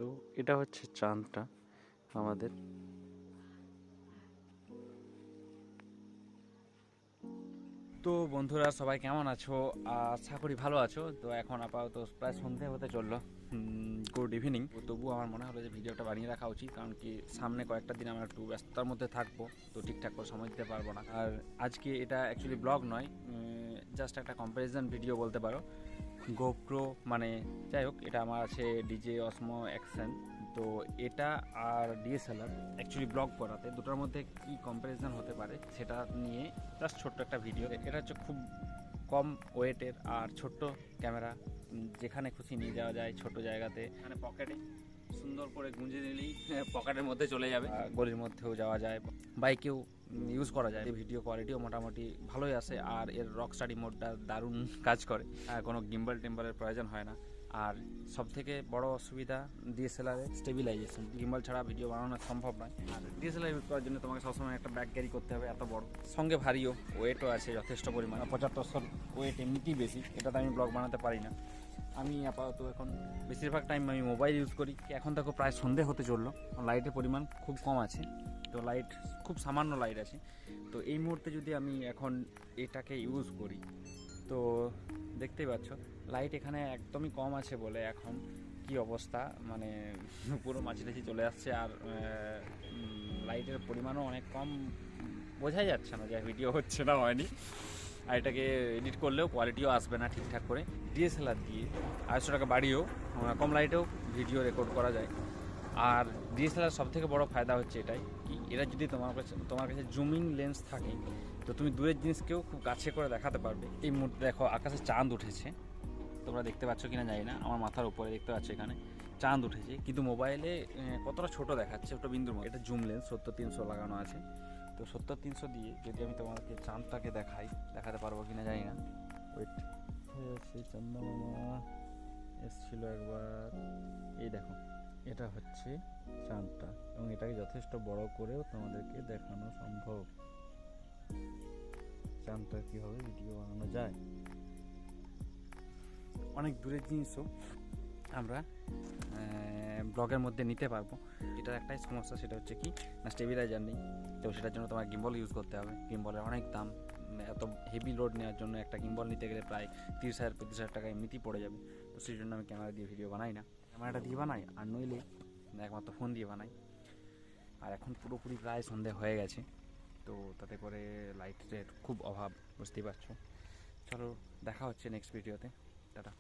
তো এটা হচ্ছে চাঁদটা আমাদের। তো বন্ধুরা সবাই কেমন আছো? আশা করি ভালো আছো। তো এখন আপাতত প্রায় সন্ধে হতে চললো, গুড ইভিনিং। তবুও আমার মনে হলো যে ভিডিওটা বানিয়ে রাখা উচিত, কারণ কি সামনে কয়েকটা দিন আমরা একটু ব্যস্ততার মধ্যে থাকবো, তো ঠিকঠাক করে সময় দিতে পারবো না। আর আজকে এটা অ্যাকচুয়ালি ব্লগ নয়, জাস্ট একটা কম্প্যারিজন ভিডিও বলতে পারো। গোপ্রো মানে যাই হোক, এটা আমার আছে ডিজে অসমো অ্যাকশন। তো এটা আর ডিএসএলআর অ্যাকচুয়ালি ব্লগ করাতে দুটোর মধ্যে কী কম্প্যারিজন হতে পারে সেটা নিয়ে জাস্ট ছোট্ট একটা ভিডিও। এটা হচ্ছে খুব কম ওয়েটের আর ছোট্ট ক্যামেরা, যেখানে খুশি নিয়ে যাওয়া যায় ছোট জায়গাতে। মানে পকেটে সুন্দর করে গুঁজে নিলেই পকেটের মধ্যে চলে যাবে, গলির মধ্যেও যাওয়া যায়, বাইকেও ইউজ করা যায়। ভিডিও কোয়ালিটিও মোটামুটি ভালোই আসে, আর এর রক স্টাডি মোডটা দারুণ কাজ করে, কোনো গিম্বল টিম্বলের প্রয়োজন হয় না। আর সবথেকে বড় অসুবিধা ডিএসএলআরের স্টেবিলাইজেশন, গিম্বল ছাড়া ভিডিও বানানো সম্ভব নয়। আর ডিএসএলআর ইউজ করার জন্য তোমাকে সবসময় একটা ব্যাগ ক্যারি করতে হবে, এত বড়, সঙ্গে ভারীও, ওয়েটও আছে যথেষ্ট পরিমাণ, 7500 ওয়েট এমনিতেই বেশি, এটাতে আমি ব্লগ বানাতে পারি না। আমি আপাতত এখন বেশিরভাগ টাইম আমি মোবাইল ইউজ করি। এখন দেখো প্রায় সন্ধে হতে চললো, লাইটের পরিমাণ খুব কম আছে, তো লাইট খুব সামান্য লাইট আছে। তো এই মুহূর্তে যদি আমি এখন এটাকে ইউজ করি, তো দেখতেই পাচ্ছ লাইট এখানে একদমই কম আছে বলে এখন কি অবস্থা, মানে পুরো মাঝামাঝি চলে আসছে, আর লাইটের পরিমাণও অনেক কম, বোঝাই যাচ্ছে না যে ভিডিও হচ্ছে না হয়নি। আর এটাকে এডিট করলেও কোয়ালিটিও আসবে না ঠিকঠাক করে। ডিএসএলআর দিয়ে 250 টাকা বাড়িয়েও কম লাইটেও ভিডিও রেকর্ড করা যায়। আর ডিএসএলআর সবথেকে বড় ফায়দা হচ্ছে এটাই কি, এরা যদি তোমার কাছে জুমিং লেন্স থাকে, তো তুমি দূরের জিনিসকেও খুব কাছে করে দেখাতে পারবে। এই মুহূর্তে দেখো আকাশে চাঁদ উঠেছে, তোমরা দেখতে পাচ্ছ কিনা জানি না, আমার মাথার উপরে দেখতে পাচ্ছ এখানে চাঁদ উঠেছে, কিন্তু মোবাইলে কতটা ছোট দেখাচ্ছে, ওটা বিন্দুর মতো। এটা জুম লেন্স 70-300 লাগানো আছে, তো 70-300 দিয়ে যদি আমি তোমাকে চাঁদটাকে দেখাতে পারবো কিনা জানি না। ওয়েট, সেই চন্দ্রমামা এসছিল একবার, এই দেখো এটা হচ্ছে চাঁদটা, এবং এটাকে যথেষ্ট বড় করেও তোমাদেরকে দেখানো সম্ভব। চাঁদটা কীভাবে ভিডিও বানানো যায়, অনেক দূরের জিনিসও আমরা ব্লগের মধ্যে নিতে পারবো। এটার একটাই সমস্যা, সেটা হচ্ছে কি না, স্টেবিলাইজার নেই। তো সেটার জন্য তোমার গিম্বল ইউজ করতে হবে, গিম্বলের অনেক দাম। এত হেভি লোড নেওয়ার জন্য একটা গিম্বল নিতে গেলে প্রায় 30,000-35,000 টাকা এমনিতেই পড়ে যাবে। তো সেই জন্য আমি ক্যামেরা দিয়ে ভিডিও বানাই না, ক্যামেরাটা দিয়ে বানাই, আর নইলে একমাত্র ফোন দিয়ে বানাই। আর এখন পুরোপুরি প্রায় সন্ধে হয়ে গেছে, তো তাতে করে লাইটের খুব অভাব, বুঝতেই পারছো। চলো দেখা হচ্ছে নেক্সট ভিডিওতে, টাটা।